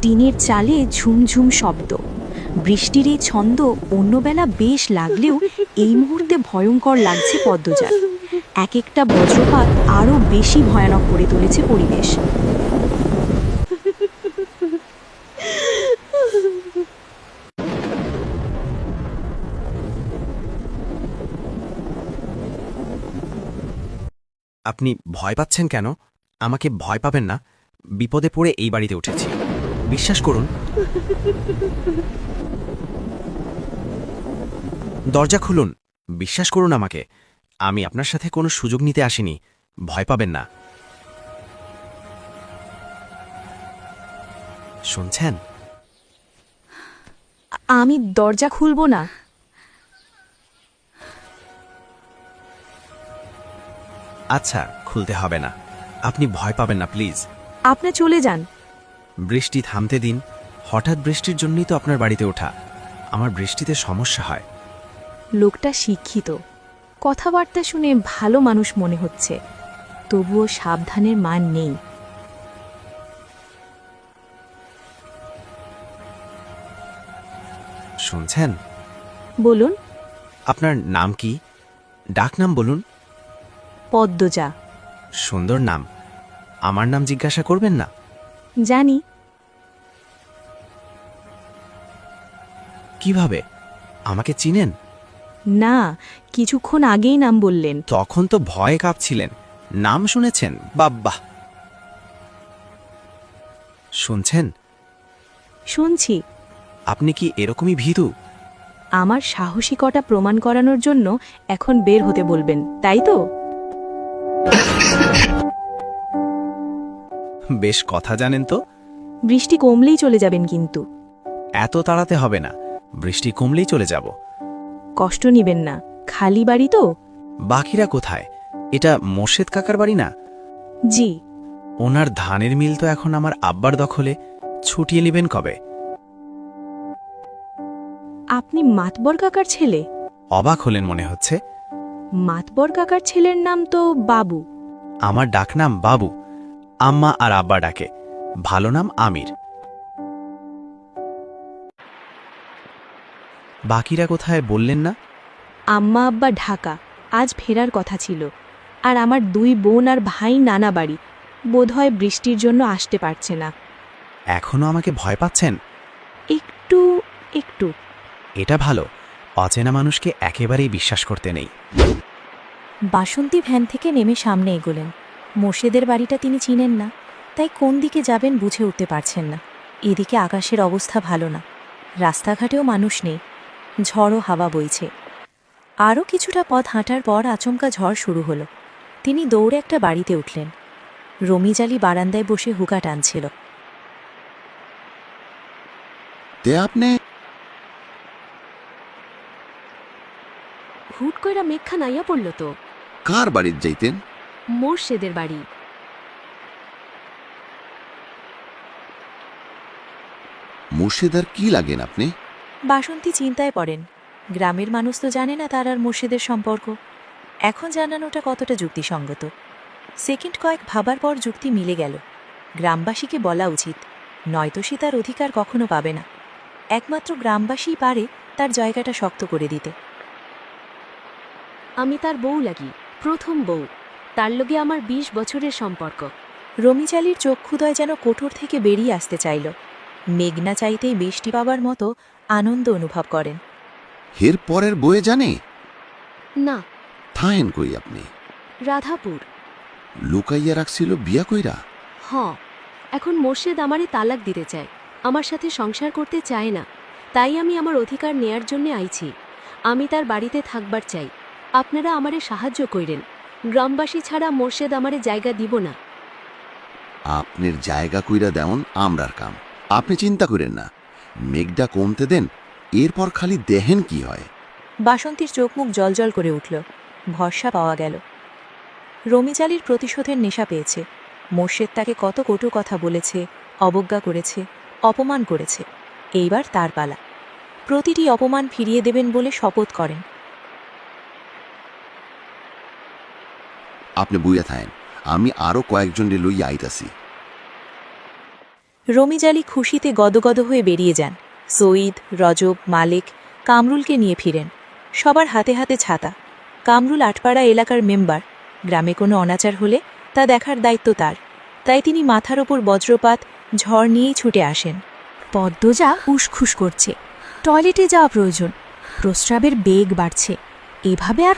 টিনের চালে ঝুমঝুম শব্দ। বৃষ্টির এই ছন্দ অন্যবেলা বেশ লাগলেও এই মুহূর্তে ভয়ঙ্কর লাগছে পদ্মজার। এক একটা বজ্রপাত আরও বেশি ভয়ানক করে তুলেছে পরিবেশ। আপনি ভয় পাচ্ছেন কেন? আমাকে ভয় পাবেন না। বিপদে পড়ে এই বাড়িতে উঠেছি, বিশ্বাস করুন। দরজা খুলুন, বিশ্বাস করুন আমাকে। আমি আপনার সাথে কোনো সুযোগ নিতে আসিনি, ভয় পাবেন না। শুনছেন? আমি দরজা খুলব না। আচ্ছা, খুলতে হবে না। আপনি ভয় পাবেন না, প্লিজ। আপনি চলে যান। বৃষ্টি থামতে দিন। হঠাৎ বৃষ্টির জন্যই তো আপনার বাড়িতে ওঠা। আমার বৃষ্টিতে সমস্যা হয়। লোকটা শিক্ষিত, কথাবার্তা শুনে ভালো মানুষ মনে হচ্ছে, তবুও সাবধানের মান নেই। শুনছেন? বলুন। আপনার নাম কি? ডাক নাম বলুন। পদ্মজা। সুন্দর নাম। আমার নাম জিজ্ঞাসা করবেন না? জানি। কিভাবে? আমাকে চিনেন? না, কিছুক্ষণ আগেই নাম বললেন। তখন তো ভয়ে কাঁপছিলেন। নাম শুনেছেন? বাব্বাহ! শুনছেন? শুনছি। আপনি কি এরকমই ভীতু? আমার সাহসিকতা প্রমাণ করানোর জন্য এখন বের হতে বলবেন, তাই তো? বেশ কথা জানেন তো। বৃষ্টি কমলেই চলে যাবেন কিন্তু। এত তাড়াতে হবে না, বৃষ্টি কমলেই চলে যাব। কষ্ট নিবেন না, খালি বাড়ি তো। বাকিরা কোথায়? এটা মোর্শেদ কাকার বাড়ি না? জি। ওনার ধানের মিল তো এখন আমার আব্বার দখলে। ছুটিয়ে নেবেন কবে? আপনি মাতবর কাকার ছেলে? অবাক হলেন মনে হচ্ছে। মাতবর কাকার ছেলের নাম তো বাবু। আমার ডাকনাম বাবু। আম্মা আর আব্বা ডাকে। ভালো নাম আমির। বাকিরা কোথায় বললেন না? আম্মা আব্বা ঢাকা, আজ ফেরার কথা ছিল। আর আমার 2 বোন আর ভাই নানা বাড়ি, বোধহয় বৃষ্টির জন্য আসতে পারছে না। এখনো আমাকে ভয় পাচ্ছেন? একটু একটু। এটা ভালো। অচেনা মানুষকে একেবারেই বিশ্বাস করতে নেই। বাসন্তী ভ্যান থেকে নেমে সামনে এগোলেন। মোর্শেদের বাড়িটা তিনি চিনেন না, তাই কোন দিকে যাবেন বুঝে উঠতে পারছেন না। এদিকে আকাশের অবস্থা ভালো না, রাস্তাঘাটেও মানুষ নেই, ঝড়ো হাওয়া বইছে। আরও কিছুটা পথ হাঁটার পর আচমকা ঝড় শুরু হলো। তিনি দৌড়ে একটা বাড়িতে উঠলেন। রমিজালি বারান্দায় বসে হুকা টানছিল। তে আপনি হুট কইরা মেঘখা নাইয়া পড়ল তো। কার বাড়ির যাইতেন? মোর্শেদের বাড়ি। মুর্শিদার কি লাগেন আপনি? বাসন্তী চিন্তায় পড়েন। গ্রামের মানুষ তো জানে না তার আর মুর্শিদের সম্পর্ক। এখন জানানোটা কতটা যুক্তিসঙ্গত। সেকেন্ড কয়েক ভাবার পর যুক্তি মিলে গেল। গ্রামবাসীকে বলা উচিত, নয়তো সে তার অধিকার কখনো পাবে না। একমাত্র গ্রামবাসীই পারে তার জায়গাটা শক্ত করে দিতে। আমি তার বউ লাগি, প্রথম বউ। তার লগে আমার 20 বছরের সম্পর্ক। রমিজালির চক্ষুদয় যেন কোঠর থেকে বেরিয়ে আসতে চাইল। মেঘনা চাইতেই বৃষ্টি পাবার মতো আনন্দ অনুভব করেন। হের পরের বয়ে জানে? না। থাহেন কই আপনি? রাধাপুর। লুকাইয়া রাখছিল বিয়া কইরা? হ। এখন মোর্শেদ আমারে তালাক দিতে চায়, আমার সাথে সংসার করতে চায় না। তাই আমি আমার অধিকার নেয়ার জন্য আইছি। আমি তার বাড়িতে থাকবার চাই। আপনারা আমারে সাহায্য কইরেন। গ্রামবাসী ছাড়া মোর্শেদ আমারে জায়গা দিব না। আপনার জায়গা কইরা দেওন আমরার কাম। আপনি চিন্তা করেন না, মেঘটা কমতে দেন, এরপর খালি দেহেন কি হয়। বাসন্তীর চোখ মুখ জলজল করে উঠল। ভরসা পাওয়া গেল। রমিজালির প্রতিশোধের নেশা পেয়েছে। মোর্শেদ তাকে কত কটু কথা বলেছে, অবজ্ঞা করেছে, অপমান করেছে। এইবার তার পালা। প্রতিটি অপমান ফিরিয়ে দেবেন বলে শপথ করেন। আপনি বুইয়া থাকেন, আমি আরো কয়েকজনকে লইয়া আইতাছি। রমিজ আলী খুশিতে গদগদ হয়ে বেরিয়ে যান। সঈদ, রজব, মালিক কামরুলকে নিয়ে ফিরেন। সবার হাতে হাতে ছাতা। কামরুল আটপাড়া এলাকার মেম্বার। গ্রামে কোনো অনাচার হলে তা দেখার দায়িত্ব তার। তাই তিনি মাথার ওপর বজ্রপাত, ঝড় নিয়েই ছুটে আসেন। পদ্মজা উসখুস করছে। টয়লেটে যাওয়া প্রয়োজন। প্রস্রাবের বেগ বাড়ছে। এভাবে আর